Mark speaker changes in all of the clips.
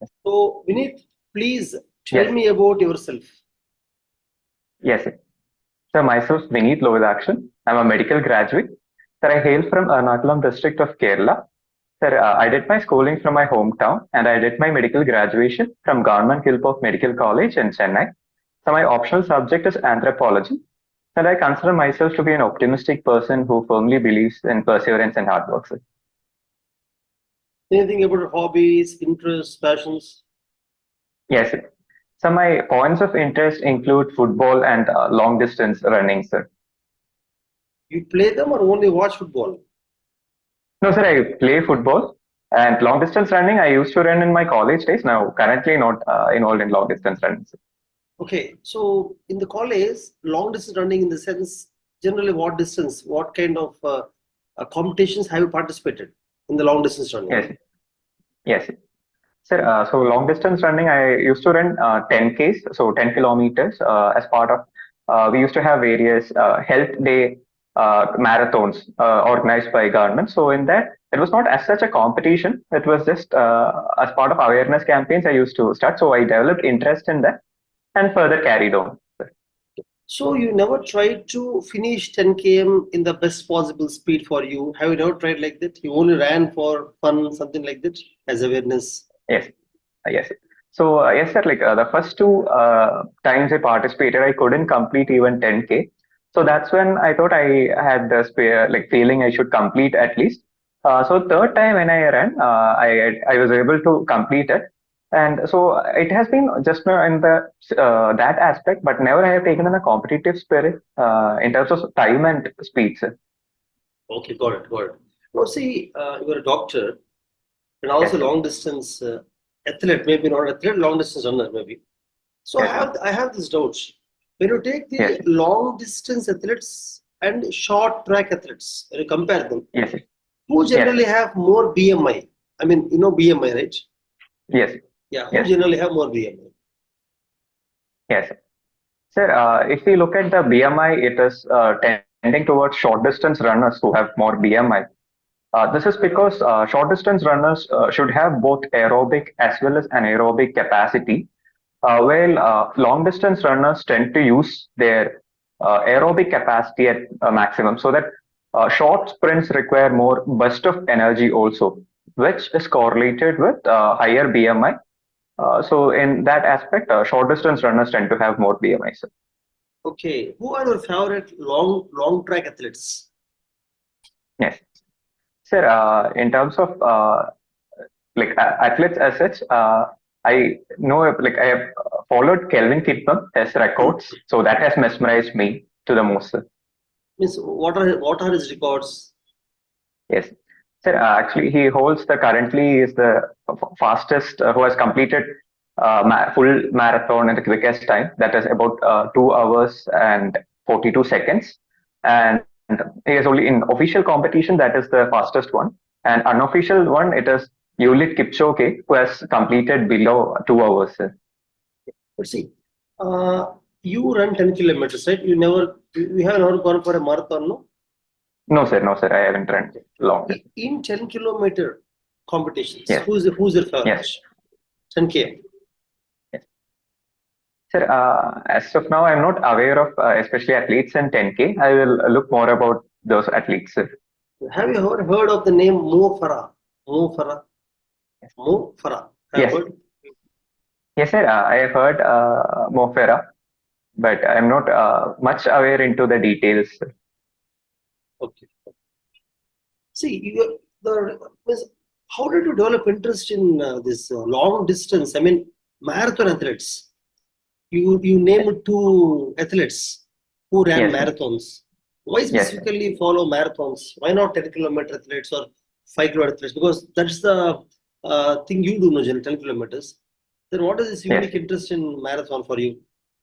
Speaker 1: So, Vineeth, please tell
Speaker 2: Yes,
Speaker 1: me about yourself.
Speaker 2: yes. So myself, Vineeth Lovidakshan. I'm a medical graduate. Sir, I hail from Ernakulam district of Kerala. Sir, I did my schooling from my hometown and I did my medical graduation from Government Kilpauk Medical College in Chennai. So my optional subject is anthropology. And I consider myself to be an optimistic person who firmly believes in perseverance and hard work, sir.
Speaker 1: Anything about hobbies, interests, passions?
Speaker 2: Yes, sir. So my points of interest include football and long distance running, sir.
Speaker 1: You play them or only watch football?
Speaker 2: No, sir, I play football and long distance running. I used to run in my college days. Now, currently not involved in long distance running, sir.
Speaker 1: Okay, so in the college, long distance running in the sense, generally what distance, what kind of competitions have you participated in the long distance running?
Speaker 2: Yes, yes. Sir, so long distance running, I used to run 10Ks, so 10 kilometers as part of, we used to have various health day marathons organized by government. So in that, it was not as such a competition. It was just as part of awareness campaigns I used to start. So I developed interest in that and further carried on.
Speaker 1: So you never tried to finish 10 km in the best possible speed for you? Have you never tried like that? You only ran for fun, something like that, as awareness?
Speaker 2: Yes, yes. So yes, sir. Like the first two times I participated, I couldn't complete even 10K. So that's when I thought I had the spare like feeling I should complete at least. So third time when I ran, I was able to complete it, and so it has been just now in the that aspect, but never I have taken in a competitive spirit in terms of time and speed, sir.
Speaker 1: Okay, got it, got it. Now, see, you're a doctor and also
Speaker 2: Yes, sir.
Speaker 1: long distance athlete, maybe not athlete, long distance runner, maybe. So
Speaker 2: Yes, sir.
Speaker 1: I have this doubt. When you take
Speaker 2: Yes,
Speaker 1: the
Speaker 2: sir.
Speaker 1: long distance athletes and short track athletes, when you compare them,
Speaker 2: Yes, sir.
Speaker 1: who
Speaker 2: Yes,
Speaker 1: generally
Speaker 2: sir.
Speaker 1: have more BMI? I mean, you know BMI, right?
Speaker 2: Yes, sir.
Speaker 1: Yeah, who
Speaker 2: Yes,
Speaker 1: generally have more BMI?
Speaker 2: yes, sir. Sir, if we look at the BMI, it is tending towards short distance runners who have more BMI. This is because short distance runners should have both aerobic as well as anaerobic capacity, while long distance runners tend to use their aerobic capacity at maximum, so that short sprints require more burst of energy also, which is correlated with higher BMI. So in that aspect, short distance runners tend to have more BMI. Sir.
Speaker 1: Okay, who are your favorite long track athletes?
Speaker 2: Yes. Sir, in terms of like athletes as such, I know like I have followed Kelvin Kiptum as
Speaker 1: Hmm?
Speaker 2: records, so that has mesmerized me to the most. Sir.
Speaker 1: Means what are his records?
Speaker 2: Yes, sir. Actually, he holds the currently is the fastest who has completed full marathon in the quickest time. That is about 2 hours and 42 seconds. And he is only in official competition. That is the fastest one. And unofficial one, it is Yulit Kipchoge who has completed below 2 hours. Sir.
Speaker 1: Let's see. Uh, you run 10 kilometers, right? You have never gone for a marathon, no?
Speaker 2: No, sir. No, sir. I haven't run
Speaker 1: Okay.
Speaker 2: long.
Speaker 1: In 10-kilometer competitions,
Speaker 2: Yes.
Speaker 1: who's your favorite?
Speaker 2: Yes.
Speaker 1: 10 km.
Speaker 2: Yes. Sir, as of now, I'm not aware of especially athletes in 10K. I will look more about those athletes. Sir.
Speaker 1: Have you ever heard of the name Mo Farah? Mo Farah? Mo Farah. Have you
Speaker 2: Yes,
Speaker 1: heard?
Speaker 2: yes, sir. I have heard Mo Farah, but I'm not much aware into the details.
Speaker 1: Okay. See, means how did you develop interest in this long distance? I mean, marathon athletes. You named two athletes who ran
Speaker 2: Yes, sir.
Speaker 1: marathons. Why
Speaker 2: Yes, sir.
Speaker 1: specifically follow marathons? Why not 10-kilometer athletes or 5 kilometer athletes? Because that's the thing you do, no, 10 kilometers. Then what is this
Speaker 2: Yes,
Speaker 1: unique interest in marathon for you?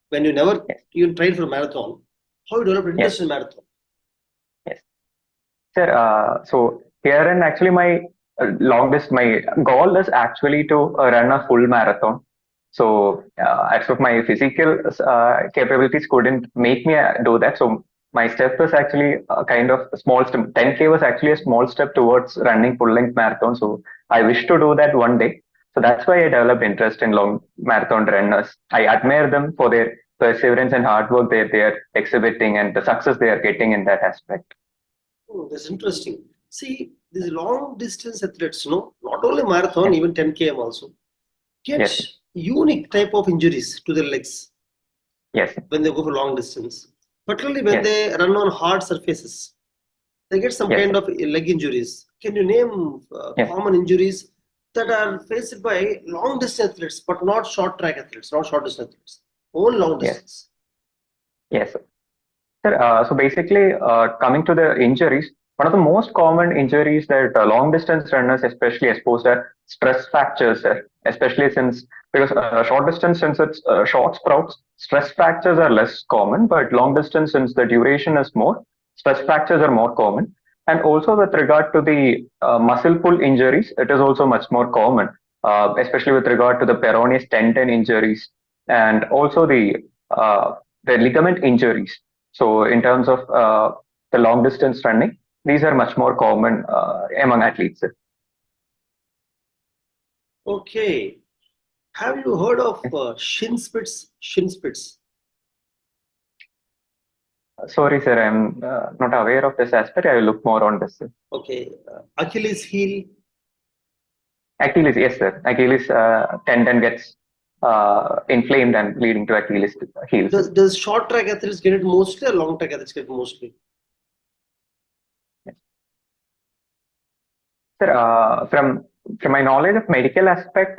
Speaker 1: When you never
Speaker 2: yes,
Speaker 1: even tried for marathon, how you develop
Speaker 2: yes,
Speaker 1: interest in marathon?
Speaker 2: yes. Sir, so here and actually my longest, my goal is actually to run a full marathon. So as of my physical capabilities couldn't make me do that. So my step is actually a kind of a small step. 10K was actually a small step towards running full length marathon. So I wish to do that one day. So that's why I developed interest in long marathon runners. I admire them for their perseverance and hard work that they are exhibiting and the success they are getting in that aspect.
Speaker 1: Oh, that's interesting. See, these long distance athletes, not only marathon,
Speaker 2: Yes,
Speaker 1: even 10 km also, get
Speaker 2: yes,
Speaker 1: unique type of injuries to their legs
Speaker 2: yes,
Speaker 1: when they go for long distance. Particularly when
Speaker 2: yes,
Speaker 1: they run on hard surfaces, they get some
Speaker 2: yes,
Speaker 1: kind of leg injuries. Can you name
Speaker 2: yes.
Speaker 1: common injuries that are faced by long distance athletes, but not short track athletes, not short distance athletes, only long
Speaker 2: Yes,
Speaker 1: distance?
Speaker 2: yes. Sir, so basically, coming to the injuries, one of the most common injuries that long distance runners especially exposed are stress fractures, sir. Especially since because short distance, since it's short sprouts, stress fractures are less common, but long distance, since the duration is more, stress fractures are more common. And also with regard to the muscle pull injuries, it is also much more common, especially with regard to the peroneus tendon injuries and also the ligament injuries. So in terms of the long distance running, these are much more common among athletes.
Speaker 1: Okay. Have you heard of shin spits? Shin spits.
Speaker 2: Sorry, sir, I'm not aware of this aspect. I will look more on this. Sir.
Speaker 1: Okay. Achilles heel.
Speaker 2: Achilles, yes, sir. Achilles tendon gets inflamed and leading to Achilles heel. Sir.
Speaker 1: Does short track athletes get it mostly or long track athletes get it mostly?
Speaker 2: Yes. Sir, from my knowledge of medical aspect,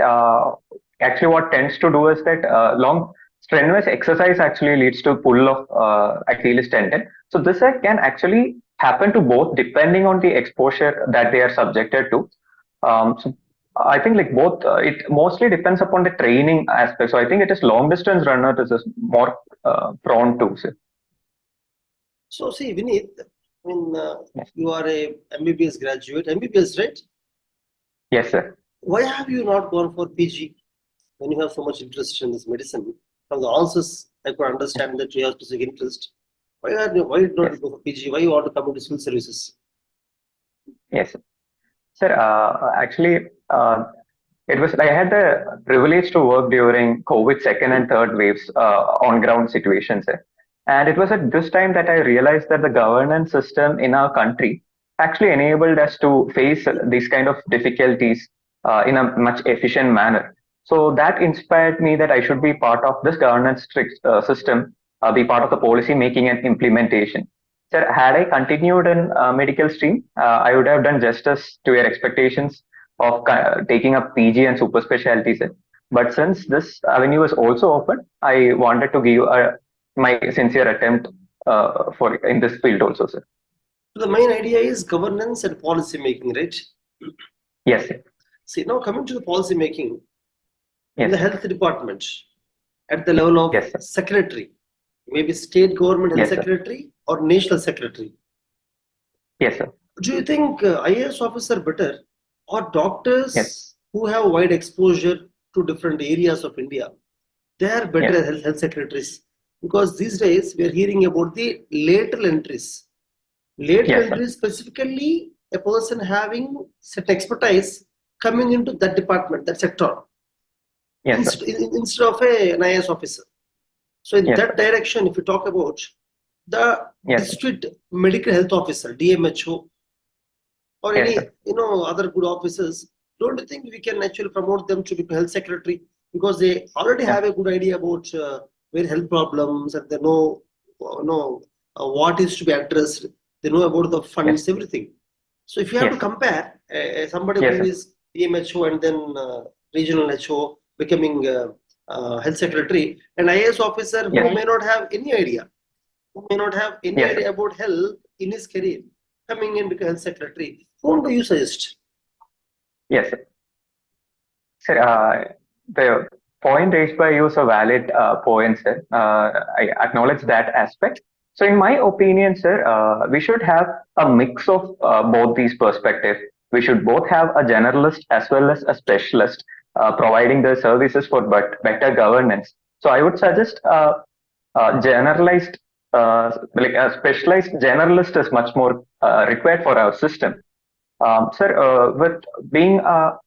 Speaker 2: actually what tends to do is that long strenuous exercise actually leads to pull of Achilles tendon. So this can actually happen to both depending on the exposure that they are subjected to. So I think like both, it mostly depends upon the training aspect. So I think it is long distance runner this is more prone to. Sir.
Speaker 1: So see, Vineeth, I mean,
Speaker 2: Yes.
Speaker 1: you are a MBBS graduate, MBBS, right?
Speaker 2: Yes, sir.
Speaker 1: Why have you not gone for PG when you have so much interest in this medicine? From the answers, I could understand that you have specific interest. Why did not you
Speaker 2: Yes.
Speaker 1: go for PG? Why you want to come into civil services?
Speaker 2: Yes. Sir, actually, it was I had the privilege to work during COVID second and third waves on ground situations, and it was at this time that I realized that the governance system in our country actually enabled us to face these kind of difficulties in a much efficient manner. So that inspired me that I should be part of this governance system, be part of the policy making and implementation. Sir, had I continued in medical stream, I would have done justice to your expectations of taking up PG and super specialties. But since this avenue is also open, I wanted to give my sincere attempt for in this field also, sir.
Speaker 1: So the main idea is governance and policy making, right?
Speaker 2: Yes, sir.
Speaker 1: See, now coming to the policy making in
Speaker 2: Yes,
Speaker 1: the
Speaker 2: sir.
Speaker 1: health department at the level of
Speaker 2: Yes, sir.
Speaker 1: secretary, maybe state government health
Speaker 2: Yes, sir.
Speaker 1: secretary or national secretary.
Speaker 2: Yes, sir.
Speaker 1: Do you think IAS officer better or
Speaker 2: Yes,
Speaker 1: doctors who have wide exposure to different areas of India? They are better
Speaker 2: yes,
Speaker 1: as health secretaries because these days we are hearing about the lateral entries. Lateral
Speaker 2: yes, sir.
Speaker 1: entries specifically a person having set expertise coming into that department, that sector,
Speaker 2: Yes, sir.
Speaker 1: instead of an IAS officer. So in
Speaker 2: Yes,
Speaker 1: that
Speaker 2: sir.
Speaker 1: direction, if you talk about the
Speaker 2: Yes, sir.
Speaker 1: district medical health officer, DMHO, or
Speaker 2: Yes,
Speaker 1: any
Speaker 2: sir.
Speaker 1: other good officers, don't you think we can actually promote them to become health secretary because they already
Speaker 2: Yeah.
Speaker 1: have a good idea about where health problems and they know what is to be addressed. They know about the
Speaker 2: Yes.
Speaker 1: funds, everything. So if you have to
Speaker 2: Yes.
Speaker 1: compare somebody
Speaker 2: Yes,
Speaker 1: who
Speaker 2: sir.
Speaker 1: is DMHO and then regional HO becoming health secretary, an IAS officer who
Speaker 2: Yes.
Speaker 1: may not have any idea, who may not have any
Speaker 2: Yes, sir.
Speaker 1: idea about health in his career, coming in become health secretary, whom do you suggest?
Speaker 2: Yes, sir. Sir, the point raised by you is a valid point, sir. I acknowledge that aspect. So, in my opinion, sir, we should have a mix of both these perspectives. We should both have a generalist as well as a specialist providing the services for better governance. So, I would suggest generalized, like a specialized generalist is much more required for our system. Sir, with being a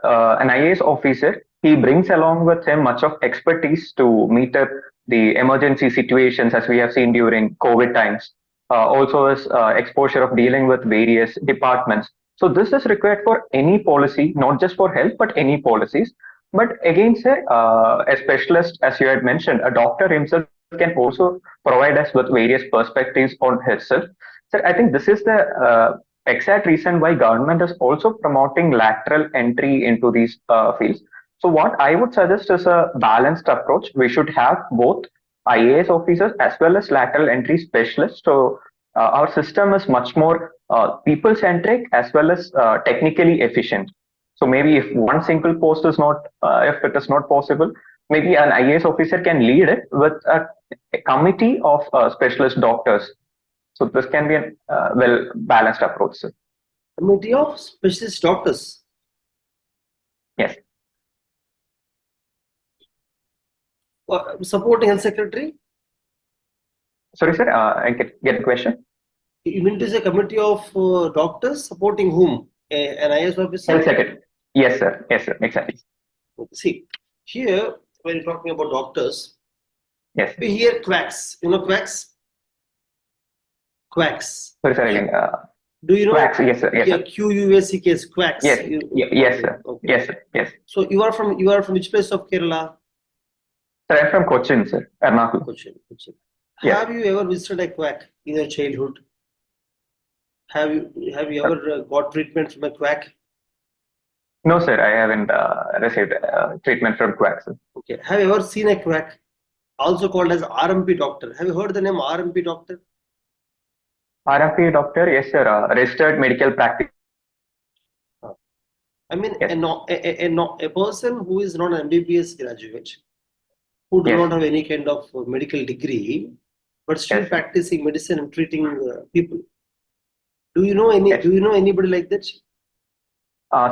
Speaker 2: an IAS officer, he brings along with him much of expertise to meet up the emergency situations as we have seen during COVID times. Also, his exposure of dealing with various departments. So this is required for any policy, not just for health, but any policies. But again, sir, a specialist, as you had mentioned, a doctor himself can also provide us with various perspectives on himself. Sir, I think this is the exact reason why government is also promoting lateral entry into these fields. So what I would suggest is a balanced approach. We should have both IAS officers as well as lateral entry specialists. So our system is much more people centric as well as technically efficient. So maybe if one single post is not, if it is not possible, maybe an IAS officer can lead it with a committee of specialist doctors. So this can be a well balanced approach, sir.
Speaker 1: Committee of specialist doctors.
Speaker 2: Yes.
Speaker 1: Supporting health secretary.
Speaker 2: Sorry, sir. I get the question.
Speaker 1: You mean to say committee of doctors supporting whom? An IAS officer?
Speaker 2: Health secretary. Yes, sir. Yes, sir. Exactly.
Speaker 1: See, here when you're talking about doctors,
Speaker 2: yes,
Speaker 1: we hear quacks. You know quacks? Quacks.
Speaker 2: Sorry, sir. Again,
Speaker 1: do you know?
Speaker 2: Quacks. Yes, sir. Yes,
Speaker 1: yeah,
Speaker 2: sir.
Speaker 1: QUACKS, quacks.
Speaker 2: Yes. Yes, sir.
Speaker 1: Okay.
Speaker 2: Yes, sir. Yes.
Speaker 1: So you are from which place of Kerala?
Speaker 2: Sir, I'm from Cochin, sir. Ernakulam.
Speaker 1: Cochin.
Speaker 2: Yes.
Speaker 1: Have you ever visited a quack in your childhood? Have you ever got treatment from a quack?
Speaker 2: No, sir. I haven't received treatment from quacks, sir.
Speaker 1: Okay. Have you ever seen a quack, also called as RMP doctor? Have you heard the name RMP doctor?
Speaker 2: RMP doctor, yes, sir. Registered medical practice.
Speaker 1: I mean,
Speaker 2: yes.
Speaker 1: a person who is not an MBBS graduate, who do
Speaker 2: yes.
Speaker 1: not have any kind of medical degree, but still
Speaker 2: yes.
Speaker 1: practicing medicine and treating people. Do you know any? Yes. Do you know anybody like that?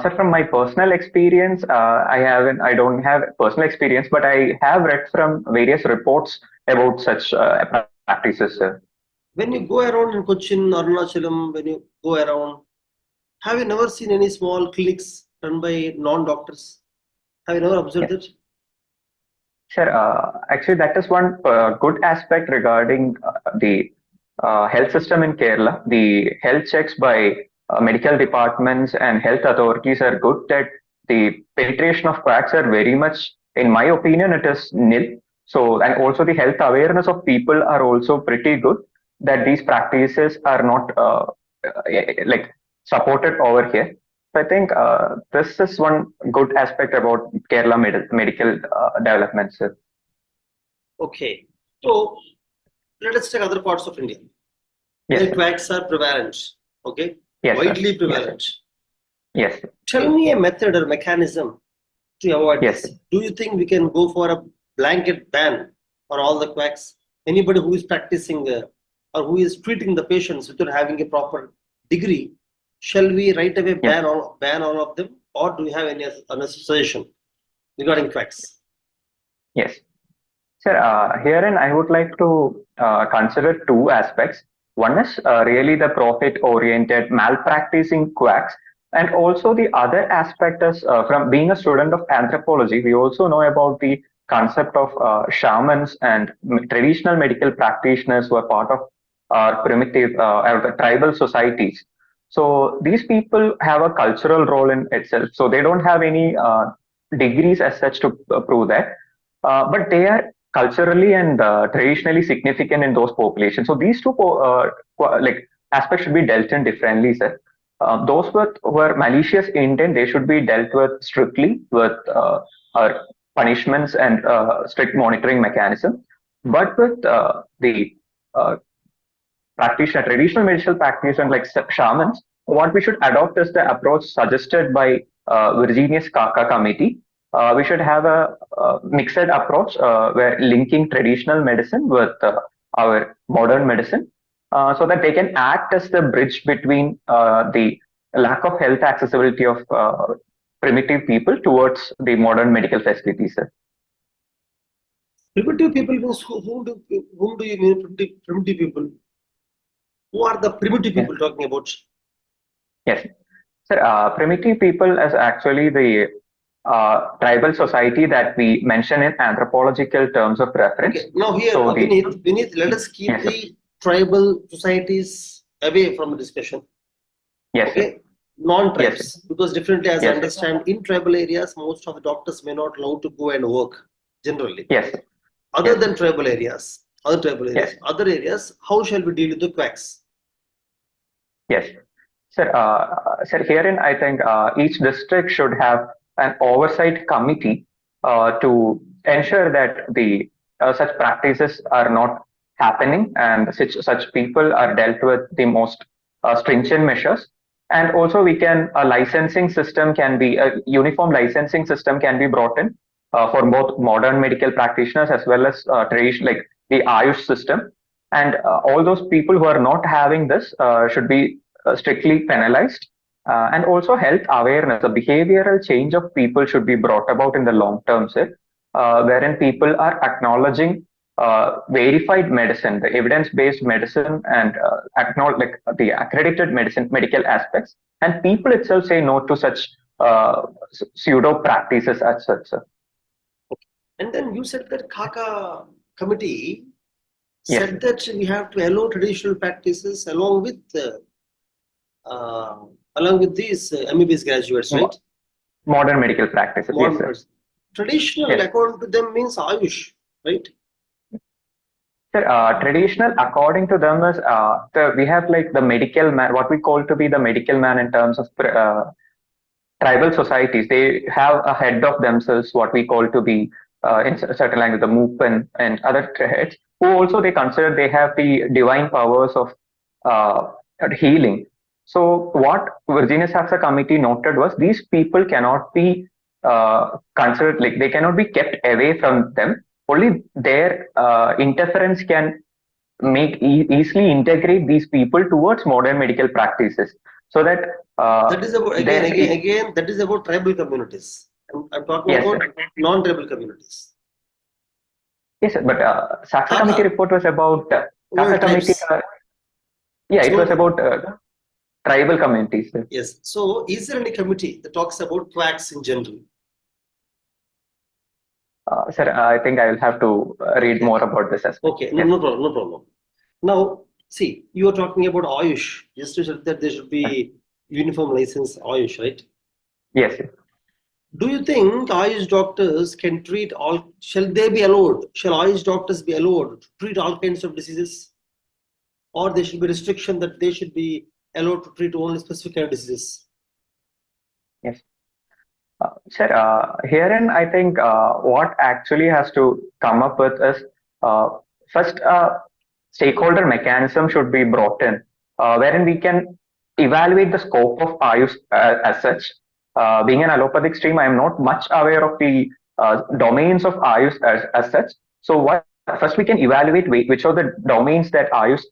Speaker 2: Sir, from my personal experience, I don't have personal experience, but I have read from various reports about such practices, sir.
Speaker 1: When you go around in Cochin, Arunachalam, when you go around, have you never seen any small clinics run by non-doctors? Have you never observed
Speaker 2: yes.
Speaker 1: it?
Speaker 2: Sir, actually, that is one good aspect regarding the health system in Kerala. The health checks by medical departments and health authorities are good. That the penetration of quacks are very much, in my opinion, it is nil. So, and also the health awareness of people are also pretty good. That these practices are not like supported over here. So I think this is one good aspect about Kerala medical development, sir.
Speaker 1: Okay, so let us take other parts of India.
Speaker 2: Yes,
Speaker 1: the quacks are prevalent. Okay,
Speaker 2: yes,
Speaker 1: widely
Speaker 2: sir.
Speaker 1: prevalent.
Speaker 2: Yes.
Speaker 1: Tell me a method or mechanism to avoid
Speaker 2: yes,
Speaker 1: this. Do you think we can go for a blanket ban on all the quacks? Anybody who is practicing or who is treating the patients without having a proper degree, shall we right away ban all of them, or do you have any other suggestion regarding quacks?
Speaker 2: Yes, sir. Herein, I would like to consider two aspects. One is really the profit-oriented malpracticing quacks, and also the other aspect is from being a student of anthropology, we also know about the concept of shamans and traditional medical practitioners who are part of our primitive or tribal societies. So these people have a cultural role in itself. So they don't have any degrees as such to prove that, but they are culturally and traditionally significant in those populations. So these two like aspects should be dealt in differently, sir. Those were malicious intent, they should be dealt with strictly with punishments and strict monitoring mechanism. But with the traditional medical practitioners like shamans, what we should adopt is the approach suggested by Virginia's Kaka committee. We should have a mixed approach where linking traditional medicine with our modern medicine, so that they can act as the bridge between the lack of health accessibility of primitive people towards the modern medical facilities. Sir.
Speaker 1: Primitive people means whom do you mean primitive people? Who are the primitive people talking about?
Speaker 2: Yes. Sir, primitive people is actually the tribal society that we mention in anthropological terms of reference.
Speaker 1: Okay. Now here,
Speaker 2: So the
Speaker 1: Vineeth, let us keep
Speaker 2: yes, sir.
Speaker 1: the tribal societies away from the discussion.
Speaker 2: Yes, sir.
Speaker 1: Okay, non-tribes,
Speaker 2: Yes, sir.
Speaker 1: because definitely, as I
Speaker 2: Yes, sir.
Speaker 1: understand, in tribal areas, most of the doctors may not allow to go and work generally.
Speaker 2: Yes, sir.
Speaker 1: Other
Speaker 2: Yes,
Speaker 1: than tribal areas,
Speaker 2: yes,
Speaker 1: other areas, how shall we deal with the quacks?
Speaker 2: yes. Sir, sir, herein I think each district should have an oversight committee to ensure that the such practices are not happening and such people are dealt with the most stringent measures. And also, we can a licensing system can be a uniform licensing system can be brought in for both modern medical practitioners as well as tradition like the Ayush system. And all those people who are not having this should be strictly penalized. And also health awareness, the behavioral change of people should be brought about in the long term, sir, wherein people are acknowledging verified medicine, the evidence-based medicine, and acknowledge like the accredited medicine, medical aspects, and people itself say no to such pseudo practices as such, sir.
Speaker 1: And then you said that Khaka committee
Speaker 2: Yes,
Speaker 1: said
Speaker 2: sir.
Speaker 1: that we have to allow traditional practices uh, along with these MBBS graduates, right?
Speaker 2: Modern medical practices, yes,
Speaker 1: Modern
Speaker 2: sir.
Speaker 1: person. Traditional,
Speaker 2: Yes.
Speaker 1: according to them, means Ayush, right?
Speaker 2: Sir, traditional, according to them, is we have like the medical man, what we call to be the medical man in terms of tribal societies. They have a head of themselves, what we call to be in certain language, the Moopen and other heads, who also they consider they have the divine powers of uh, healing. So what Virginia Saxa committee noted was these people cannot be considered like they cannot be kept away from them. Only their interference can make easily integrate these people towards modern medical practices so that
Speaker 1: That is about
Speaker 2: there
Speaker 1: again. That is about tribal communities. I'm talking
Speaker 2: yes,
Speaker 1: about
Speaker 2: sir.
Speaker 1: non-tribal communities.
Speaker 2: Yes, sir. But Saksa committee
Speaker 1: Khaka,
Speaker 2: report was about
Speaker 1: all
Speaker 2: Saksa committee.
Speaker 1: tribes.
Speaker 2: Yeah, it was
Speaker 1: So
Speaker 2: about tribal communities, sir.
Speaker 1: yes. So is there any committee that talks about quacks in general?
Speaker 2: Sir, I think I will have to read
Speaker 1: Okay.
Speaker 2: more about this aspect.
Speaker 1: Okay. No,
Speaker 2: Yes.
Speaker 1: no problem. No problem. Now, see, you are talking about Ayush. Just to say that there should be uniform license Ayush, right?
Speaker 2: Yes, sir.
Speaker 1: Do you think Ayush doctors can treat all? Shall they be allowed? Shall Ayush doctors be allowed to treat all kinds of diseases, or there should be restriction that they should be allowed to treat only specific kind of diseases?
Speaker 2: Yes. Sir, herein I think what actually has to come up with is uh, first stakeholder mechanism should be brought in, wherein we can evaluate the scope of Ayush as such. Being an allopathic stream, I am not much aware of the domains of Ayush as such. So what first we can evaluate which are the domains that Ayush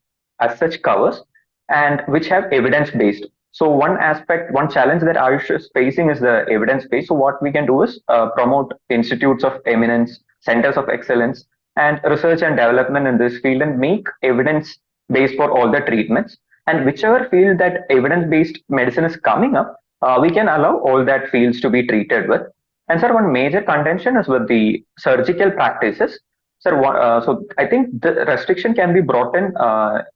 Speaker 2: as such covers and which have evidence based. So one aspect, one challenge that Ayush is facing is the evidence base. So what we can do is promote institutes of eminence, centers of excellence, and research and development in this field and make evidence based for all the treatments. And whichever field that evidence based medicine is coming up, we can allow all that fields to be treated with. And sir, one major contention is with the surgical practices. Sir, so I think the restriction can be brought in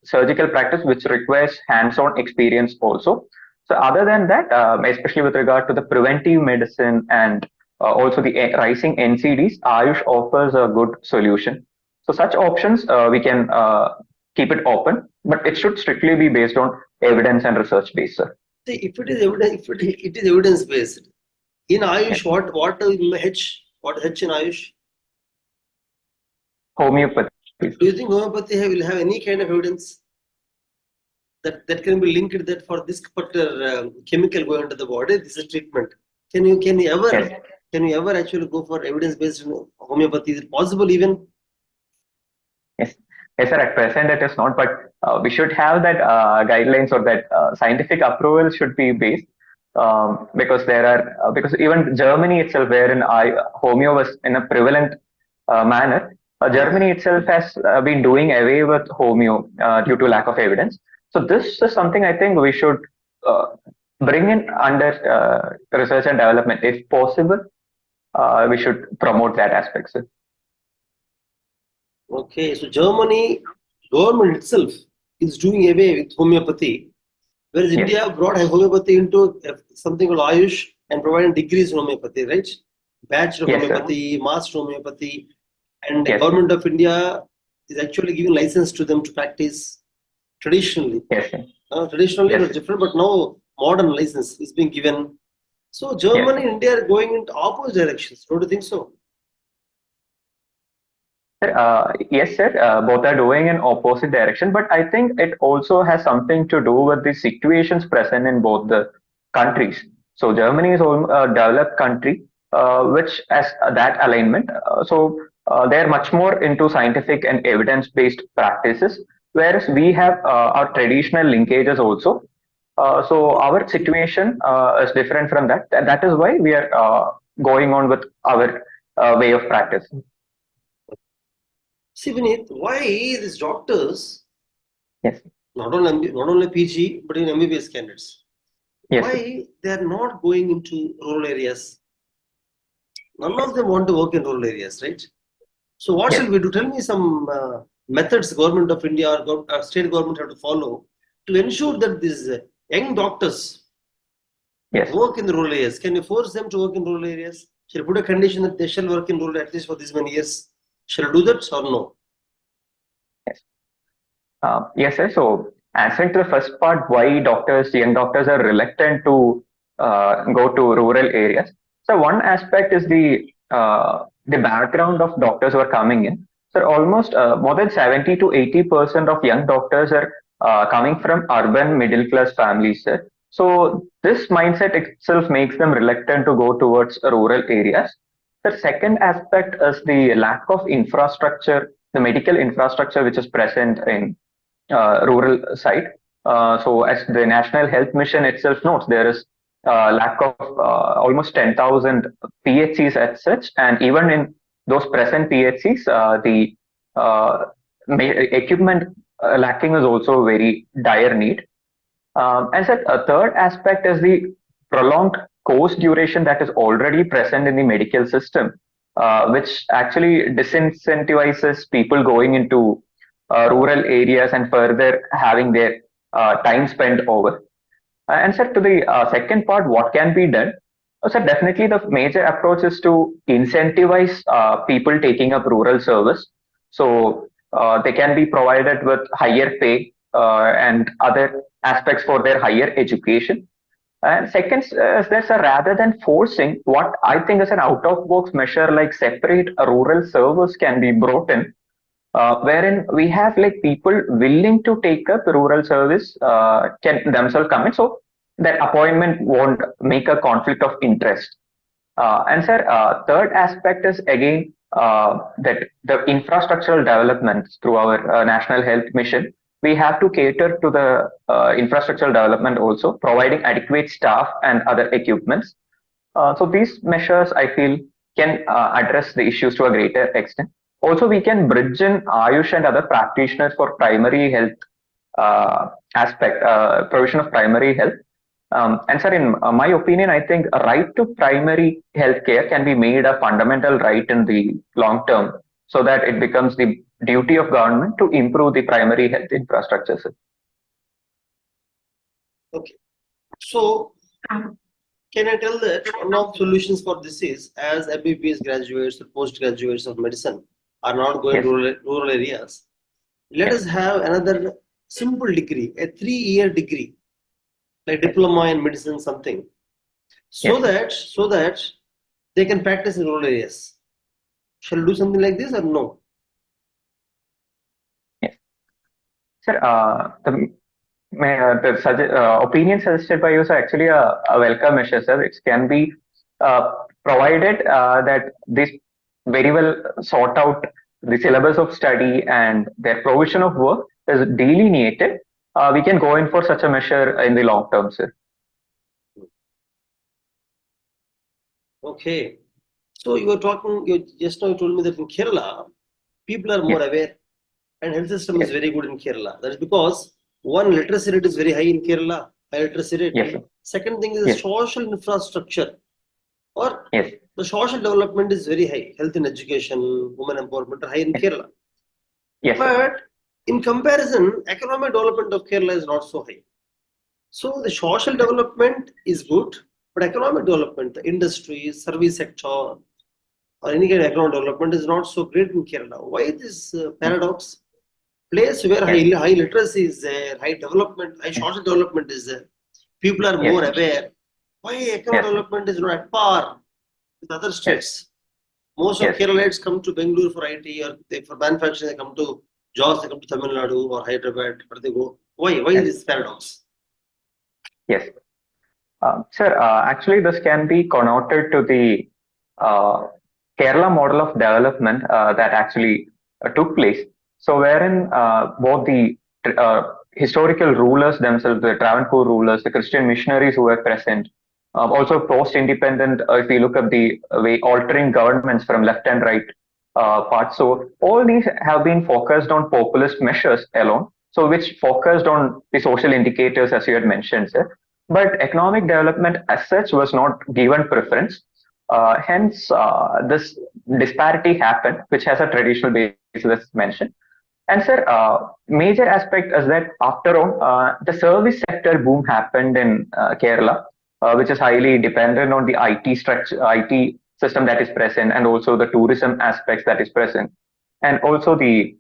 Speaker 2: surgical practice, which requires hands-on experience also. So other than that, especially with regard to the preventive medicine and also the rising NCDs, Ayush offers a good solution. So such options we can keep it open, but it should strictly be based on evidence and research based, sir.
Speaker 1: See, if it is evidence, if it is evidence based, in Ayush,
Speaker 2: Yes.
Speaker 1: what H in Ayush?
Speaker 2: Homeopathy.
Speaker 1: Do you think homeopathy will have any kind of evidence that can be linked that for this particular chemical going into the body, this is treatment? Can you ever
Speaker 2: Yes.
Speaker 1: actually go for evidence based homeopathy? Is it possible even?
Speaker 2: Yes. Yes, sir. At present, it is not, but we should have that guidelines or that scientific approval should be based because there are because even Germany itself, wherein homeo was in a prevalent manner, Germany itself has been doing away with homeo due to lack of evidence. So this is something I think we should uh, bring in under research and development if possible. We should promote that aspect, sir.
Speaker 1: Okay, so Germany government itself is doing away with homeopathy, whereas
Speaker 2: Yes.
Speaker 1: India brought homeopathy into something called Ayush and providing degrees in homeopathy, right? Bachelor
Speaker 2: Yes, sir.
Speaker 1: homeopathy, master homeopathy, and the
Speaker 2: Yes.
Speaker 1: government of India is actually giving license to them to practice traditionally.
Speaker 2: Yes, sir.
Speaker 1: Traditionally it
Speaker 2: Yes,
Speaker 1: was
Speaker 2: sir.
Speaker 1: different, but now modern license is being given. So
Speaker 2: Yes,
Speaker 1: Germany
Speaker 2: sir.
Speaker 1: and India are going into opposite directions. Don't you think so?
Speaker 2: Yes, sir. Both are going in opposite direction, but I think it also has something to do with the situations present in both the countries. So Germany is a developed country, which has that alignment. They're much more into scientific and evidence-based practices, whereas we have our traditional linkages also. So our situation is different from that. That is why we are going on with our way of practice.
Speaker 1: See, Vineeth, why these doctors,
Speaker 2: Yes.
Speaker 1: not only PG, but even MBBS candidates,
Speaker 2: Yes, sir.
Speaker 1: why they are not going into rural areas? None of them want to work in rural areas, right? So what
Speaker 2: Yes.
Speaker 1: shall we do? Tell me some methods government of India or state government have to follow to ensure that these young doctors
Speaker 2: Yes.
Speaker 1: work in the rural areas. Can you force them to work in rural areas? Shall you put a condition that they shall work in rural at least for this many years? Shall you do that or no?
Speaker 2: Yes. Yes, sir. So answering to the first part, why doctors, young doctors are reluctant to go to rural areas. So one aspect is the background of doctors who are coming in. So almost more than 70 to 80% of young doctors are coming from urban middle class families, sir. So this mindset itself makes them reluctant to go towards rural areas. The second aspect is the lack of infrastructure, the medical infrastructure which is present in rural side. So as the National Health Mission itself notes, there is lack of almost 10,000 PHCs as such, and even in those present PHCs, the uh, equipment lacking is also very dire need. And said a third aspect is the prolonged course duration that is already present in the medical system, which actually disincentivizes people going into rural areas and further having their time spent over. And sir, to the second part, what can be done? So definitely the major approach is to incentivize people taking up rural service. So they can be provided with higher pay and other aspects for their higher education. And second, is this rather than forcing, what I think is an out-of-box measure like separate rural service can be brought in, wherein we have like people willing to take up rural service can themselves come in, so that appointment won't make a conflict of interest. And sir, third aspect is again that the infrastructural developments through our national health mission. We have to cater to the infrastructural development also, providing adequate staff and other equipments. So these measures, I feel, can address the issues to a greater extent. Also, we can bridge in Ayush and other practitioners for primary health provision of primary health. And sir, in my opinion, I think a right to primary health care can be made a fundamental right in the long term, so that it becomes the duty of government to improve the primary health infrastructure, sir.
Speaker 1: Okay. So can I tell that one of the solutions for this is, as MBBS graduates or postgraduates of medicine are not going
Speaker 2: Yes.
Speaker 1: to rural areas, let
Speaker 2: Yes.
Speaker 1: us have another simple degree, a 3-year degree, like diploma in medicine, something, so
Speaker 2: Yes.
Speaker 1: that they can practice in rural areas. Shall we do something like this or no?
Speaker 2: Yes. Sir, opinion suggested by you is actually a welcome measure, sir. It can be provided that this very well sort out the syllabus of study and their provision of work is delineated. We can go in for such a measure in the long term, sir.
Speaker 1: Okay. So you were talking, you just now you told me that in Kerala, people are more
Speaker 2: Yes.
Speaker 1: aware and health system is
Speaker 2: Yes.
Speaker 1: very good in Kerala. That is because one, literacy rate is very high in Kerala. high literacy rate.
Speaker 2: Yes, sir.
Speaker 1: Second thing is
Speaker 2: Yes.
Speaker 1: social infrastructure, or
Speaker 2: Yes.
Speaker 1: the social development is very high. Health and education, women empowerment are high in Kerala.
Speaker 2: Yes, sir.
Speaker 1: But in comparison, economic development of Kerala is not so high. So the social development is good, but economic development, the industry, service sector, or any kind of economic development is not so great in Kerala. Why this paradox? Place where
Speaker 2: Yes.
Speaker 1: high literacy is there, high development, high social development is there. People are more
Speaker 2: Yes.
Speaker 1: aware. Why economic
Speaker 2: Yes.
Speaker 1: development is not at par with other
Speaker 2: Yes.
Speaker 1: states? Most of
Speaker 2: Yes.
Speaker 1: Keralites come to Bangalore for IT, or for manufacturing, they come to jobs, they come to Tamil Nadu or Hyderabad, where they go. Why? Why
Speaker 2: Yes.
Speaker 1: this paradox?
Speaker 2: Yes. Sir, actually, this can be connoted to the uh, Kerala model of development that actually took place. So, wherein both the historical rulers themselves, the Travancore rulers, the Christian missionaries who were present, also post-independent, if we look at the way altering governments from left and right parts. So, all these have been focused on populist measures alone. So, which focused on the social indicators, as you had mentioned, sir. But economic development as such was not given preference. Hence, this disparity happened, which has a traditional basis, as mentioned. And sir, major aspect is that after all, the service sector boom happened in Kerala, which is highly dependent on the IT structure, IT system that is present, and also the tourism aspects that is present, and also the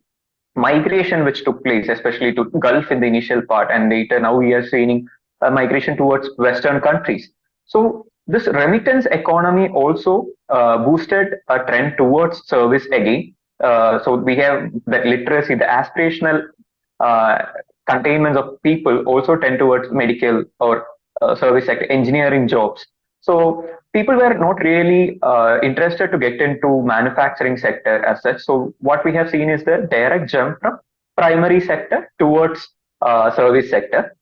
Speaker 2: migration which took place, especially to Gulf in the initial part, and later now we are seeing a migration towards Western countries. So this remittance economy also boosted a trend towards service again. So we have that literacy, the aspirational uh, containments of people also tend towards medical or service sector, engineering jobs. So people were not really interested to get into manufacturing sector as such. So what we have seen is the direct jump from primary sector towards service sector.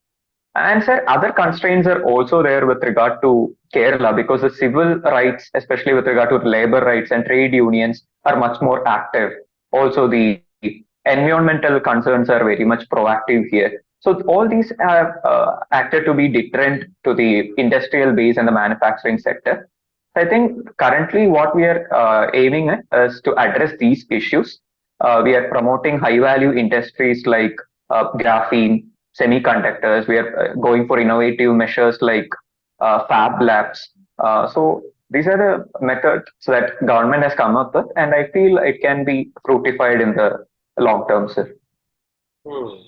Speaker 2: And sir, other constraints are also there with regard to Kerala because the civil rights, especially with regard to labor rights and trade unions, are much more active. Also, the environmental concerns are very much proactive here. So all these have acted to be deterrent to the industrial base and the manufacturing sector. I think currently what we are aiming at is to address these issues. We are promoting high value industries like graphene, semiconductors. We are going for innovative measures like fab labs. So these are the methods that government has come up with, and I feel it can be fructified in the long term, sir.
Speaker 1: Hmm.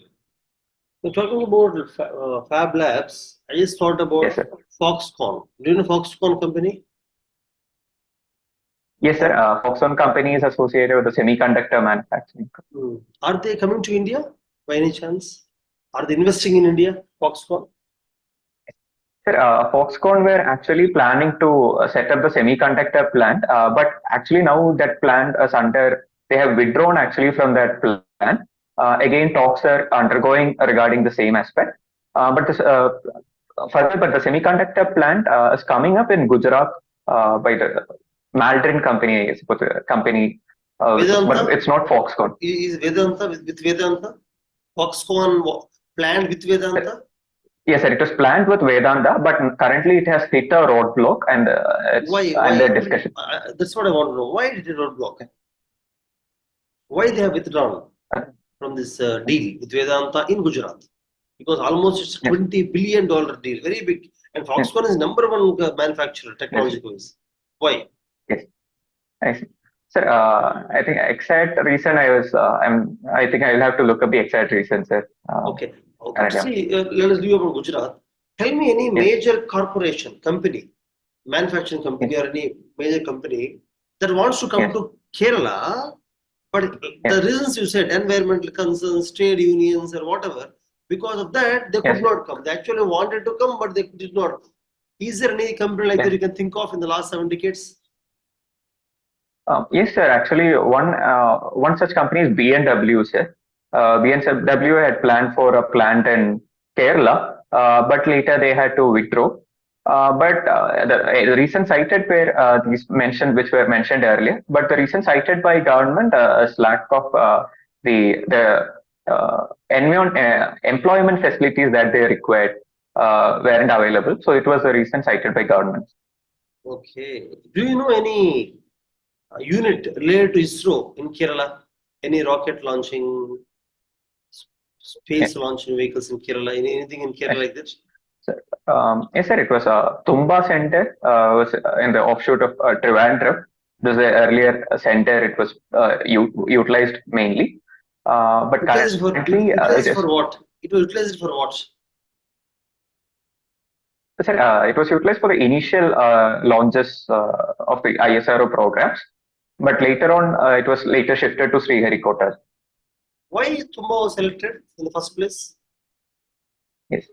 Speaker 1: So talking about Fab Labs, I just thought
Speaker 2: Yes,
Speaker 1: about
Speaker 2: sir.
Speaker 1: Foxconn. Do you know Foxconn company?
Speaker 2: Yes, sir. Foxconn company is associated with the semiconductor manufacturing.
Speaker 1: Are they coming to India by any chance? Are they investing in India, Foxconn?
Speaker 2: Sir, Foxconn were actually planning to set up the semiconductor plant, but actually now that plant is under, they have withdrawn actually from that plan. Again, talks are undergoing regarding the same aspect. But this, further, but the semiconductor plant is coming up in Gujarat by the Maldron company, I suppose, company, but
Speaker 1: Vedanta?
Speaker 2: it's not Foxconn.
Speaker 1: Is Vedanta with Vedanta? Foxconn planned with Vedanta?
Speaker 2: Yes, sir. It was planned with Vedanta, but currently it has hit a roadblock and it's
Speaker 1: Why?
Speaker 2: under discussion.
Speaker 1: That's what I want to know. Why did it not block? Why they have withdrawn from this deal with Vedanta in Gujarat? Because almost it's a
Speaker 2: Yes,
Speaker 1: $20 billion deal, very big. And
Speaker 2: yes,
Speaker 1: Foxconn is number one manufacturer,
Speaker 2: yes,
Speaker 1: technology wise. Why?
Speaker 2: yes. I see. Sir, I think exact reason I think I will have to look up the exact reason, sir.
Speaker 1: Okay. Okay.
Speaker 2: Currently,
Speaker 1: See, let us do about Gujarat. Tell me any
Speaker 2: yes,
Speaker 1: major corporation, company, manufacturing
Speaker 2: yes,
Speaker 1: company, or any major company that wants to come
Speaker 2: yes,
Speaker 1: to Kerala, but the
Speaker 2: yes,
Speaker 1: reasons you said, environmental concerns, trade unions, or whatever, because of that, they could
Speaker 2: yes,
Speaker 1: not come. They actually wanted to come, but they did not. Is there any company like that
Speaker 2: yes.
Speaker 1: you can think of in the last 7 decades?
Speaker 2: Yes, sir. Actually, one such company is B&W, sir. B&W had planned for a plant in Kerala, but later they had to withdraw. But the reason cited were these mentioned, which were mentioned earlier. But the reason cited by government is lack of the employment facilities that they required. weren't available. So it was a reason cited by government.
Speaker 1: Okay. Do you know any unit related to ISRO in Kerala? Any rocket launching,
Speaker 2: Yes,
Speaker 1: space launching vehicles in Kerala? Anything in Kerala
Speaker 2: yes.
Speaker 1: like that?
Speaker 2: So, yes, sir. It was Tumba Center, was in the offshoot of Trivandrum. This is the earlier center. It was utilized mainly, but
Speaker 1: Utilized for
Speaker 2: currently it
Speaker 1: utilized
Speaker 2: is.
Speaker 1: for what? It was utilized for what?
Speaker 2: Sir, it was utilized for the initial launches of the ISRO programs, but later on it was later shifted to Sriharikota.
Speaker 1: Why Tumba was selected in the first place?
Speaker 2: Yes,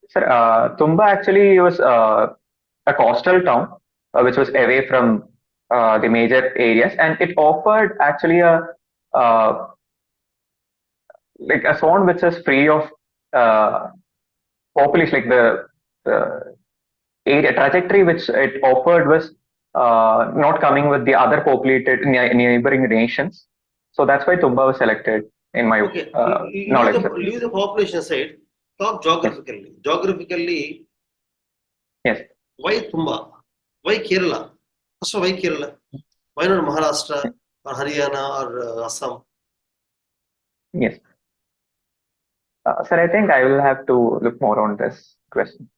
Speaker 2: sir. Tumba actually was a coastal town which was away from the major areas, and it offered actually a uh, like a zone which is free of uh, population, like the area trajectory which it offered was not coming with the other populated neighboring nations. So that's why Tumba was selected, in my
Speaker 1: Okay,
Speaker 2: knowledge, sir.
Speaker 1: leave the population aside. Talk
Speaker 2: Yes,
Speaker 1: geographically. Geographically,
Speaker 2: yes,
Speaker 1: why Tumba? Why Kerala? So why Kerala? Why not Maharashtra or Haryana or Assam?
Speaker 2: yes. Sir, I think I will have to look more on this question.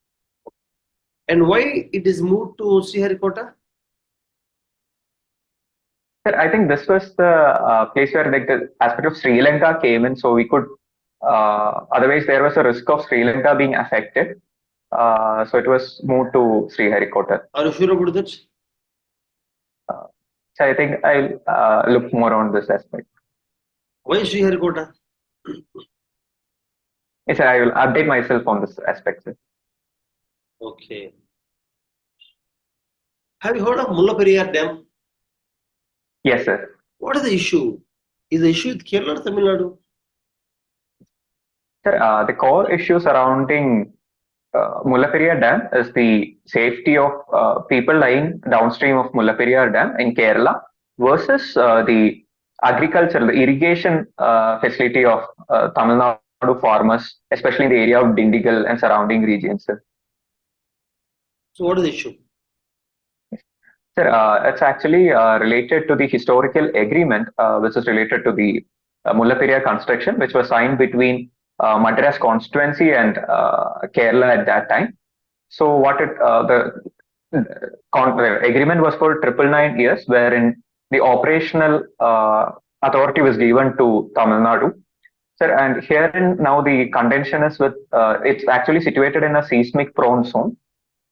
Speaker 1: And why it is moved to Sriharikota?
Speaker 2: Sir, I think this was the place where like the aspect of Sri Lanka came in, so we could. Otherwise, there was a risk of Sri Lanka being affected. So it was moved to Sriharikota.
Speaker 1: Are you sure about that?
Speaker 2: Uh, so I think I'll look more on this aspect.
Speaker 1: Why Sriharikota?
Speaker 2: Yes, sir, I will update myself on this aspect, sir.
Speaker 1: Okay. Have you heard of Mullaperiyar Dam?
Speaker 2: Yes, sir.
Speaker 1: What is the issue? Is the issue with Kerala or Tamil Nadu?
Speaker 2: Sir, the core issue surrounding Mullaperiyar Dam is the safety of people lying downstream of Mullaperiyar Dam in Kerala versus the agriculture, the irrigation facility of Tamil Nadu farmers, especially in the area of Dindigul and surrounding regions, sir.
Speaker 1: So what is the issue?
Speaker 2: Sir, it's actually related to the historical agreement, which is related to the Mullaperiyar construction, which was signed between Madras constituency and Kerala at that time. So what the agreement was for 999 years, wherein the operational authority was given to Tamil Nadu. Sir, and herein now the contention is with it's actually situated in a seismic prone zone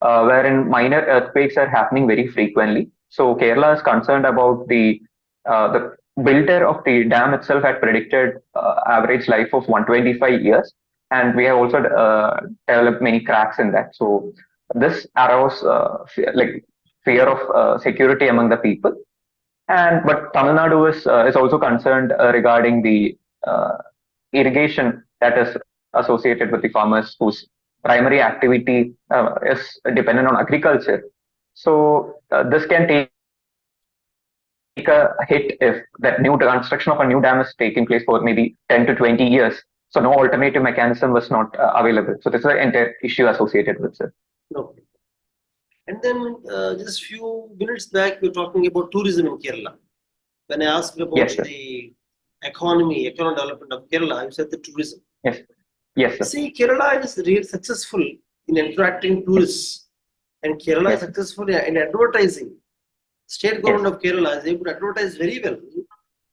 Speaker 2: wherein minor earthquakes are happening very frequently. So Kerala is concerned about the builder of the dam itself had predicted average life of 125 years, and we have also developed many cracks in that. So this aroused like fear of security among the people. And but Tamil Nadu is also concerned regarding the uh, irrigation that is associated with the farmers whose primary activity is dependent on agriculture. So this can take a hit if that new construction of a new dam is taking place for maybe 10 to 20 years. So no alternative mechanism was not available. So this is an entire issue associated with it.
Speaker 1: Okay. And then just few minutes back, we were talking about tourism in Kerala. When I asked about
Speaker 2: Yes, sir.
Speaker 1: the economic development of Kerala, you said the tourism.
Speaker 2: Yes. Yes, sir.
Speaker 1: See, Kerala is really successful in attracting tourists, and Kerala is
Speaker 2: Yes.
Speaker 1: successful in advertising. State government
Speaker 2: Yes.
Speaker 1: of Kerala is able to advertise very well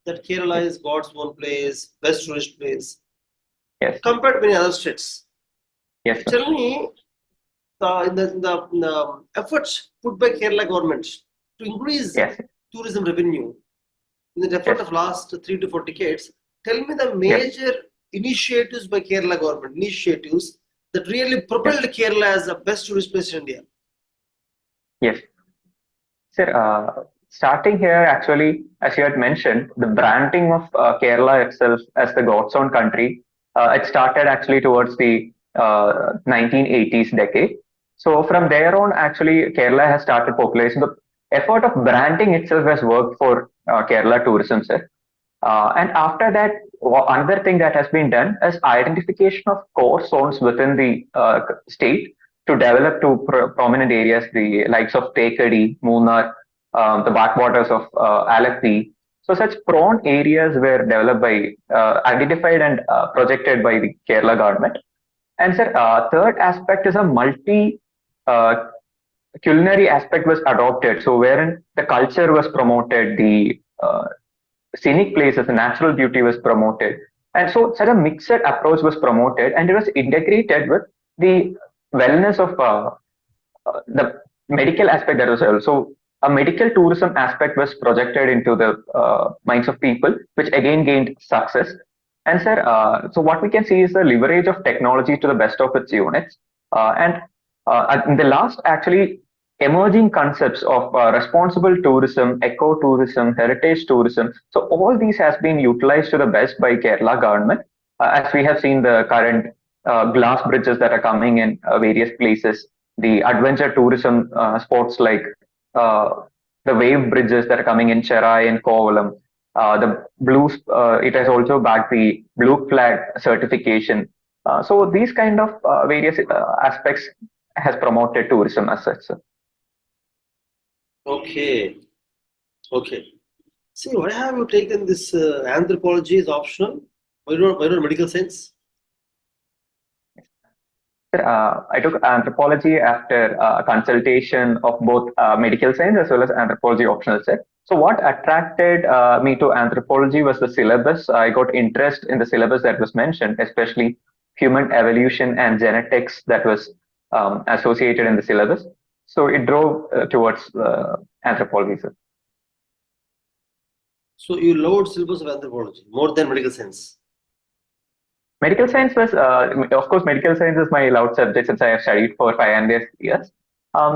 Speaker 1: that Kerala is God's own place, best tourist place,
Speaker 2: Yes.
Speaker 1: compared to many other states.
Speaker 2: Yes, sir.
Speaker 1: Tell me, in the efforts put by Kerala government to increase
Speaker 2: Yes.
Speaker 1: tourism revenue in the effort
Speaker 2: Yes.
Speaker 1: of last 3 to 4 decades, tell me the
Speaker 2: Yes.
Speaker 1: major initiatives by Kerala government, initiatives that really propelled Kerala as the best tourist place in India.
Speaker 2: Yes. Sir, starting here, actually, as you had mentioned, the branding of Kerala itself as the God's own country, it started actually towards the 1980s decade. So from there on, actually, Kerala has started popularizing. The effort of branding itself has worked for Kerala tourism, sir. And after that, another thing that has been done is identification of core zones within the state to develop to prominent areas, the likes of Tekadi, Munnar, the backwaters of Alappi. So such prone areas were developed by, identified and projected by the Kerala government. And sir, third aspect is a multi uh, culinary aspect was adopted. So wherein the culture was promoted, the scenic places, the natural beauty was promoted. And so such a mixed approach was promoted and it was integrated with the wellness of the medical aspect that was also a medical tourism aspect was projected into the minds of people, which again gained success. And sir, so what we can see is the leverage of technology to the best of its units. And in the last, actually, emerging concepts of responsible tourism, eco-tourism, heritage tourism. So all these has been utilized to the best by Kerala government, as we have seen the current glass bridges that are coming in various places, the adventure tourism spots like uh, the wave bridges that are coming in Cherai and Kovalam. The blues, it has also backed the blue flag certification. So these kind of various aspects has promoted tourism as such.
Speaker 1: Okay. Okay. See, why have you taken this anthropology is optional? Why not medical science?
Speaker 2: I took anthropology after a consultation of both medical science as well as anthropology optional set. So what attracted me to anthropology was the syllabus. I got interest in the syllabus that was mentioned, especially human evolution and genetics that was associated in the syllabus. So it drove towards anthropology. Sir.
Speaker 1: So you loved syllabus of anthropology more than medical science.
Speaker 2: Medical science was, of course, medical science is my loved subject since I have studied for 5 years.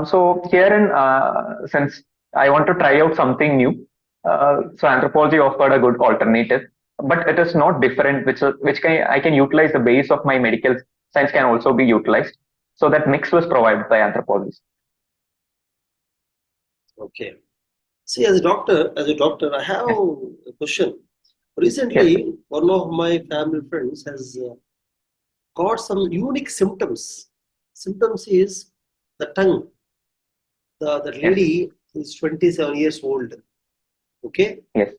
Speaker 2: So here in, since I want to try out something new, so anthropology offered a good alternative, but it is not different, which I can utilize the base of my medical science can also be utilized. So that mix was provided by anthropology.
Speaker 1: Okay. See, as a doctor, I have
Speaker 2: Yes,
Speaker 1: a question.
Speaker 2: yes, sir.
Speaker 1: Recently, one of my family friends has got some unique symptoms. Symptoms is the tongue. The
Speaker 2: Yes,
Speaker 1: lady is 27 years old. Okay,
Speaker 2: yes,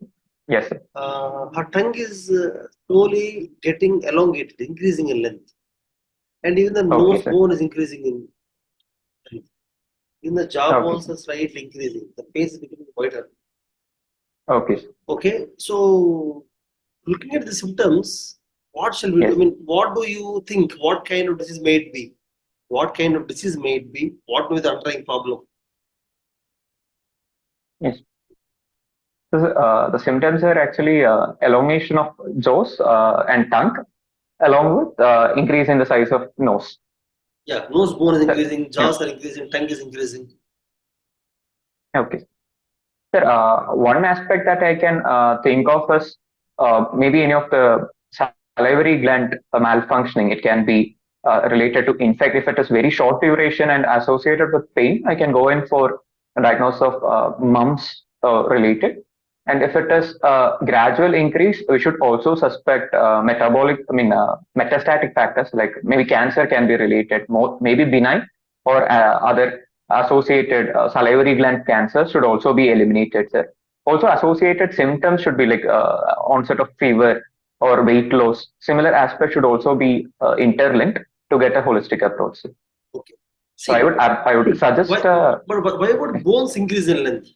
Speaker 2: yes, sir.
Speaker 1: her tongue is slowly getting elongated, increasing in length, and even the
Speaker 2: Okay,
Speaker 1: nose
Speaker 2: sir.
Speaker 1: bone is increasing in length. Even the jaw
Speaker 2: Okay,
Speaker 1: bones
Speaker 2: sir.
Speaker 1: are slightly increasing. The face is becoming whiter.
Speaker 2: Okay, sir.
Speaker 1: Okay, so looking at the symptoms, what shall we do? I
Speaker 2: Yes,
Speaker 1: mean, what do you think? What kind of disease may it be? What kind of disease may it be? What may be the underlying problem?
Speaker 2: yes. So, the symptoms are actually elongation of jaws and tongue, along with increase in the size of nose.
Speaker 1: Yeah, nose bone is
Speaker 2: Sir,
Speaker 1: increasing,
Speaker 2: yeah,
Speaker 1: jaws are increasing, tongue is increasing.
Speaker 2: okay. Sir, one aspect that I can think of is maybe any of the salivary gland malfunctioning. It can be related to infect. If it is very short duration and associated with pain, I can go in for a diagnosis of mumps related. And if it is gradual increase, we should also suspect metastatic factors like maybe cancer can be related, more, maybe benign or other associated salivary gland cancer should also be eliminated, sir. Also, associated symptoms should be like onset of fever or weight loss. Similar aspects should also be interlinked to get a holistic approach. Sir.
Speaker 1: Okay.
Speaker 2: So I
Speaker 1: See,
Speaker 2: would I would
Speaker 1: why,
Speaker 2: suggest.
Speaker 1: but why would bones increase in length?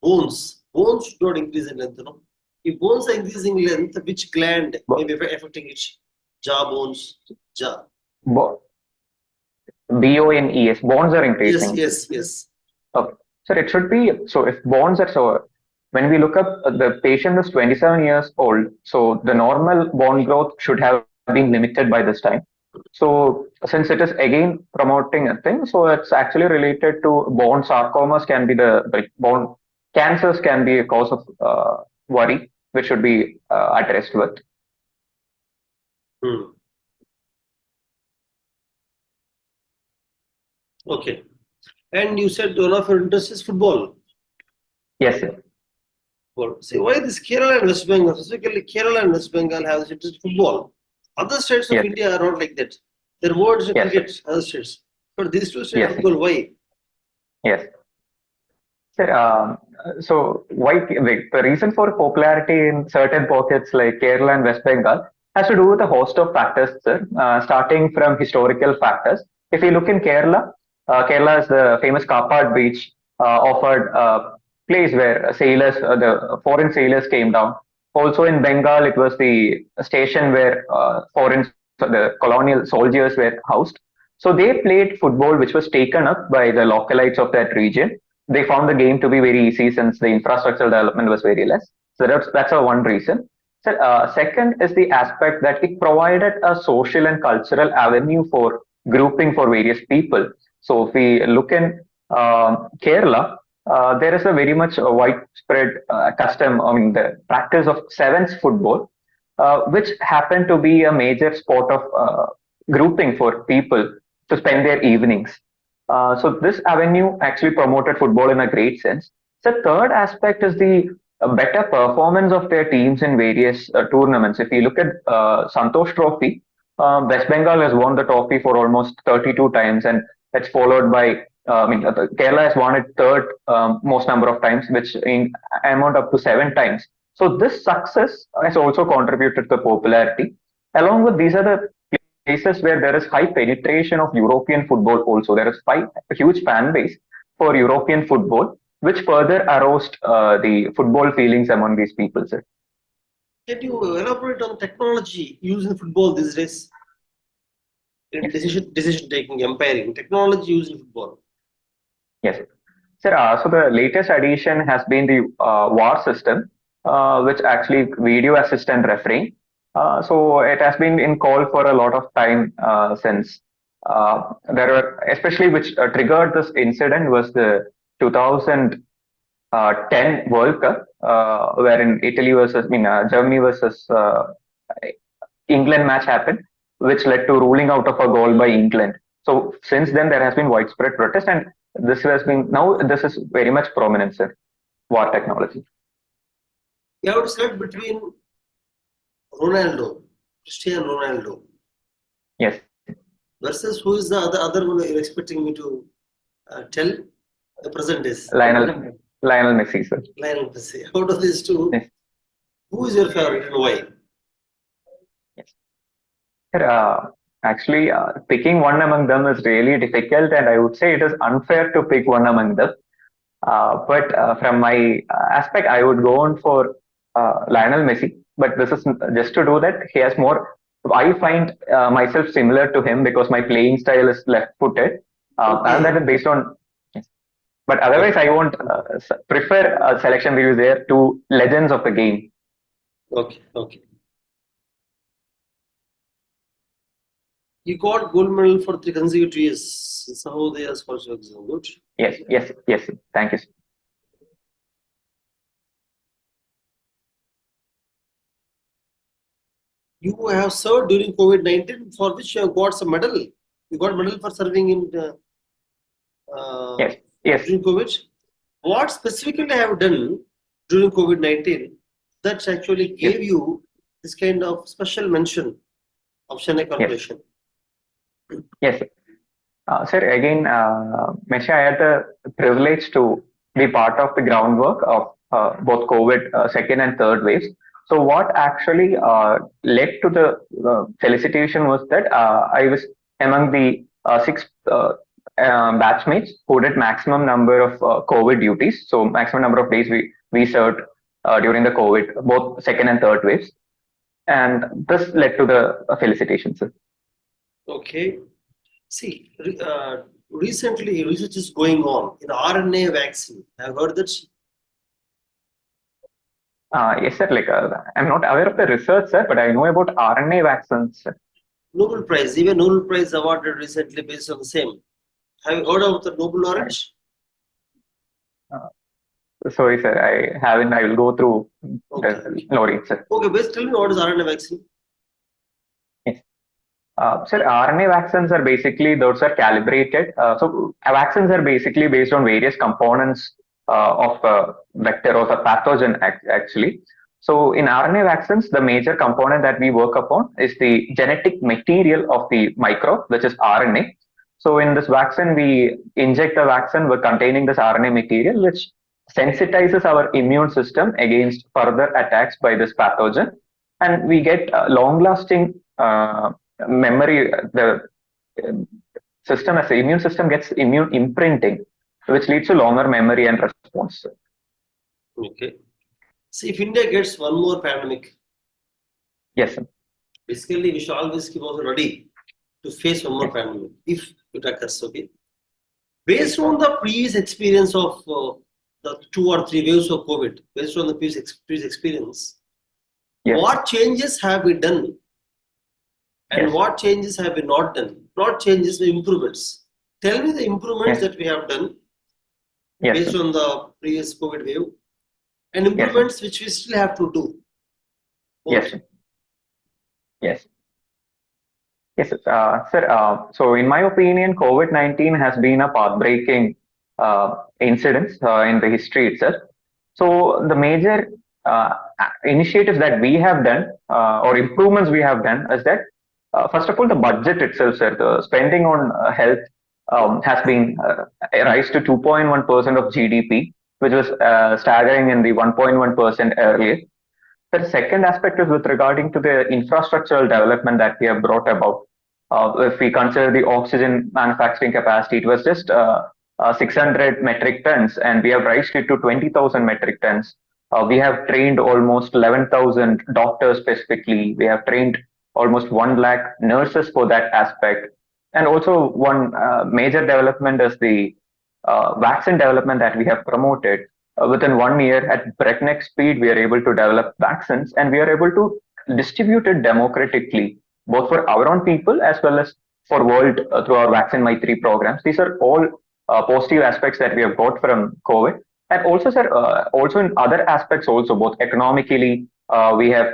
Speaker 1: Bones should not increase in length, you know. If bones are increasing in length, which gland may be affecting it? Jaw bones, jaw.
Speaker 2: bo- BONES bonds are
Speaker 1: Yes,
Speaker 2: increasing.
Speaker 1: yes, yes.
Speaker 2: Okay. So it should be so if bonds are so when we look up the patient is 27 years old, so the normal bone growth should have been limited by this time. So since it is again promoting a thing, so it's actually related to bone sarcomas can be the like bone cancers can be a cause of worry, which should be addressed with.
Speaker 1: Hmm. Okay. And you said one of your interests is football.
Speaker 2: Yes, sir.
Speaker 1: Well, see, why this Kerala and West Bengal, specifically Kerala and West Bengal have this interest in football. Other states of
Speaker 2: Yes,
Speaker 1: India are not like that. They're more interested in
Speaker 2: yes, sir.
Speaker 1: cricket, other states. But these two states,
Speaker 2: Yes,
Speaker 1: football, why?
Speaker 2: yes. Sir, so why the reason for popularity in certain pockets like Kerala and West Bengal has to do with a host of factors, sir. Starting from historical factors. If you look in Kerala, Kerala is the famous Kapad beach, offered a place where sailors, the foreign sailors came down. Also in Bengal, it was the station where the colonial soldiers were housed. So they played football, which was taken up by the localites of that region. They found the game to be very easy since the infrastructure development was very less. So that's a one reason. So, second is the aspect that it provided a social and cultural avenue for grouping for various people. So if we look in Kerala, there is a very much widespread custom, I mean, the practice of sevens football, which happened to be a major sport of grouping for people to spend their evenings. So this avenue actually promoted football in a great sense. The third aspect is the better performance of their teams in various tournaments. If you look at Santosh Trophy, West Bengal has won the trophy for almost 32 times, and that's followed by Kerala has won it third most number of times, which in amount up to 7 times. So this success has also contributed to popularity. Along with these are the places where there is high penetration of European football also. There is a huge fan base for European football, which further aroused the football feelings among these people, sir.
Speaker 1: Can you elaborate on technology used in football these days? In
Speaker 2: Yes,
Speaker 1: decision taking, umpiring, technology used in football.
Speaker 2: yes. Sir, so the latest addition has been the VAR system, which actually video assistant refereeing. So it has been in call for a lot of time since there were, especially which triggered this incident was the 2010 World Cup, wherein Germany versus England match happened, which led to ruling out of a goal by England. So since then, there has been widespread protest, and this is very much prominent, sir. War technology.
Speaker 1: You have to select between Ronaldo, Cristiano Ronaldo,
Speaker 2: Yes,
Speaker 1: versus who is the other one you're expecting me to tell? The present is
Speaker 2: Lionel Messi, sir.
Speaker 1: Lionel Messi. Out of these two,
Speaker 2: Yes,
Speaker 1: who is your favorite and why?
Speaker 2: yes. Sir, actually, picking one among them is really difficult, and I would say it is unfair to pick one among them. But from my aspect, I would go on for Lionel Messi. But this is just to do that. He has more. I find myself similar to him because my playing style is left-footed. And that
Speaker 1: Okay.
Speaker 2: is based on. Yes. But otherwise,
Speaker 1: Okay.
Speaker 2: I won't prefer a selection reviews there to legends of the game.
Speaker 1: Okay. Okay. You got gold medal for 3 consecutive years. Sahodaya scholarship exam. Good.
Speaker 2: Yes, yes, yes. Thank you.
Speaker 1: You have served during COVID-19, for which you have got some medal. You got medal for serving in
Speaker 2: Yes, yes.
Speaker 1: during COVID. What specifically have you done during COVID-19 that actually gave you this kind of special mention of Chennai Corporation?
Speaker 2: Yes. Sir, again, Mesha, I had the privilege to be part of the groundwork of both COVID second and third waves. So what actually led to the felicitation was that I was among the six batchmates who did maximum number of COVID duties. So maximum number of days we served during the COVID, both second and third waves. And this led to the felicitation, sir.
Speaker 1: Okay. See, recently research is going on in RNA vaccine. I've heard that.
Speaker 2: Yes, sir. Like, I'm not aware of the research, sir, but I know about RNA vaccines, sir.
Speaker 1: Nobel Prize, even Nobel Prize awarded recently based on the same. Have you heard of the Nobel Orange?
Speaker 2: Sorry, sir, I haven't. I will go through
Speaker 1: Okay.
Speaker 2: the laureate, sir.
Speaker 1: Okay, basically, tell me what is RNA vaccine?
Speaker 2: Yes. Sir, RNA vaccines are basically, those are calibrated. So vaccines are basically based on various components of a vector or a pathogen actually. So in RNA vaccines, the major component that we work upon is the genetic material of the microbe, which is RNA. So in this vaccine, we inject the vaccine with containing this RNA material, which sensitizes our immune system against further attacks by this pathogen, and we get long-lasting memory. The system as the immune system gets immune imprinting, which leads to longer memory and response.
Speaker 1: Okay. See, if India gets one more pandemic,
Speaker 2: yes, sir.
Speaker 1: Basically we should always keep also ready to face one more pandemic if it occurs. Okay. Based on the previous experience of the 2 or 3 waves of COVID, based on the previous experience, what changes have we done and what changes have we not done? Not changes, the improvements. Tell me the improvements that we have done based on the previous COVID wave and improvements which we still have to do.
Speaker 2: Both. Yes, sir. So in my opinion, COVID-19 has been a path-breaking incident in the history itself. So the major initiatives that we have done or improvements we have done is that first of all, the budget itself, sir, the spending on health has been raised to 2.1% of GDP, which was staggering in the 1.1% earlier. The second aspect is with regarding to the infrastructural development that we have brought about. If we consider the oxygen manufacturing capacity, it was just 600 metric tons, and we have raised it to 20,000 metric tons. We have trained almost 11,000 doctors specifically. We have trained almost 1 lakh nurses for that aspect. And also one major development is the vaccine development that we have promoted. Within 1 year at breakneck speed, we are able to develop vaccines and we are able to distribute it democratically, both for our own people as well as for world through our Vaccine My 3 programs. These are all positive aspects that we have got from COVID. And also, sir, also in other aspects also, both economically, we have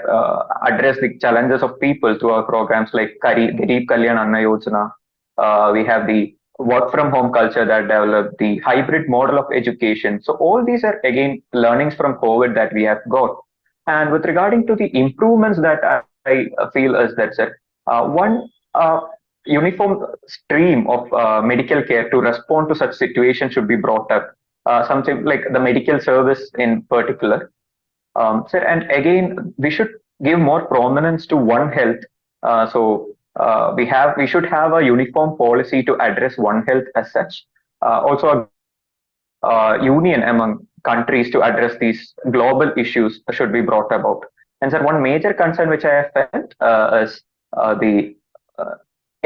Speaker 2: addressed the challenges of people through our programs like Garib Kalyan Anna Yojana. We have the work from home culture that developed, the hybrid model of education. So all these are again learnings from COVID that we have got. And with regarding to the improvements that I feel is that, sir, one uniform stream of medical care to respond to such situations should be brought up. Something like the medical service in particular. Sir, and again, we should give more prominence to One Health. We should have a uniform policy to address One Health as such. Also, a union among countries to address these global issues should be brought about. And sir, one major concern which I have felt is the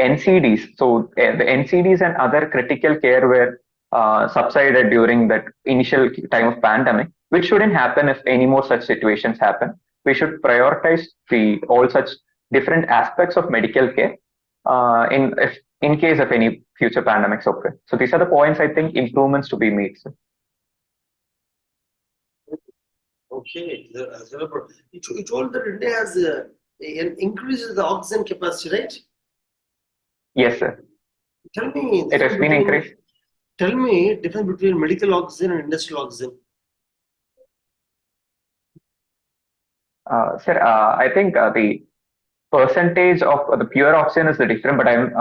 Speaker 2: NCDs. So the NCDs and other critical care were subsided during that initial time of pandemic, which shouldn't happen if any more such situations happen. We should prioritize all such different aspects of medical care in case of any future pandemics occur. So these are the points I think improvements to be made. Sir.
Speaker 1: Okay, you told that India has an increase in the oxygen capacity, right?
Speaker 2: Yes, sir.
Speaker 1: Tell me,
Speaker 2: it has been increased.
Speaker 1: Tell me difference between medical oxygen and industrial oxygen.
Speaker 2: Sir, I think the percentage of the pure oxygen is the different, but I'm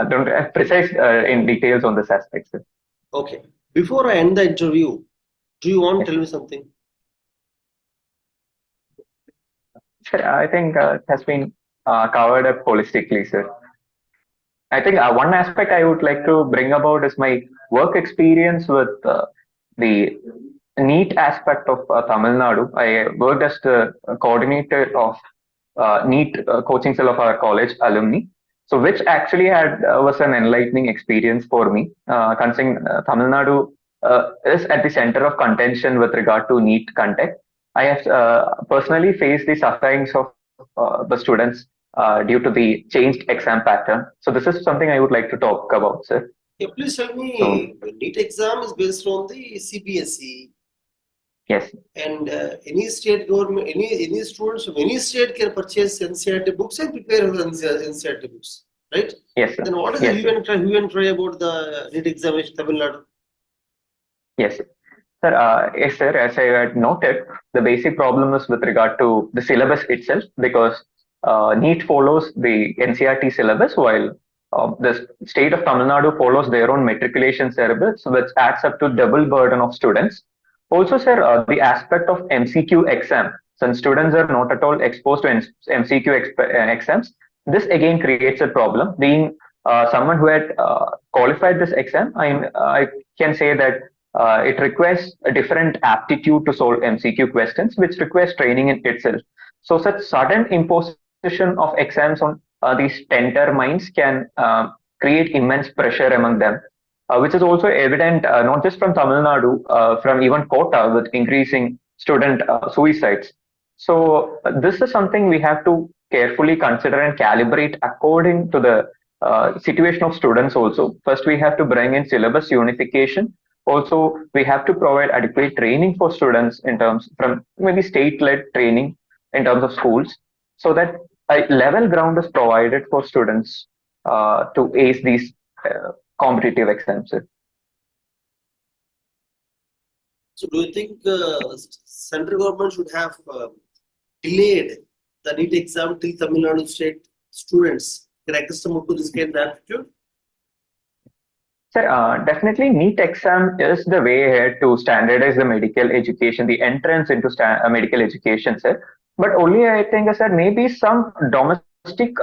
Speaker 2: don't have precise in details on this aspect. Sir.
Speaker 1: Okay. Before I end the interview, do you want to tell me something?
Speaker 2: Sir, I think it has been covered up holistically, sir. I think one aspect I would like to bring about is my work experience with the NEET aspect of Tamil Nadu. I worked as the coordinator of NEET coaching cell of our college alumni. So which actually was an enlightening experience for me, considering Tamil Nadu is at the center of contention with regard to NEET content. I have personally faced the sufferings of the students due to the changed exam pattern. So this is something I would like to talk about, sir.
Speaker 1: Yeah, please tell me, NEET exam is based on the CBSE.
Speaker 2: Yes.
Speaker 1: And any state government, any students from any state can purchase NCERT books and prepare for NCERT books, right?
Speaker 2: Yes, sir.
Speaker 1: Then what is the hue and cry about the NEET examination in Tamil Nadu?
Speaker 2: Yes, sir. Yes, sir. As I had noted, the basic problem is with regard to the syllabus itself because NEET follows the NCRT syllabus while the state of Tamil Nadu follows their own matriculation syllabus, which adds up to double burden of students. Also, sir, the aspect of MCQ exam, since students are not at all exposed to MCQ exams, this again creates a problem. Being someone who had qualified this exam, I can say that it requires a different aptitude to solve MCQ questions, which requires training in itself. So, such sudden imposition of exams on these tender minds can create immense pressure among them, which is also evident not just from Tamil Nadu, from even Kota with increasing student suicides. So, this is something we have to carefully consider and calibrate according to the situation of students also. First, we have to bring in syllabus unification. Also, we have to provide adequate training for students in terms from maybe state-led training in terms of schools, so that a level ground is provided for students to ace these competitive exams.
Speaker 1: So do you think central government should have delayed the NEET exam till Tamil Nadu state students get accustomed to this kind of aptitude?
Speaker 2: Sir, definitely NEET exam is the way ahead to standardize the medical education, the entrance into medical education, sir. But only I think, sir, maybe some domestic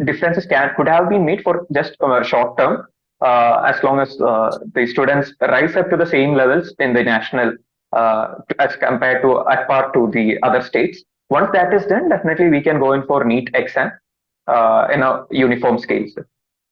Speaker 2: differences could have been made for just short term, as long as the students rise up to the same levels in the national as compared to at par to the other states. Once that is done, definitely we can go in for NEET exam in a uniform scale, sir.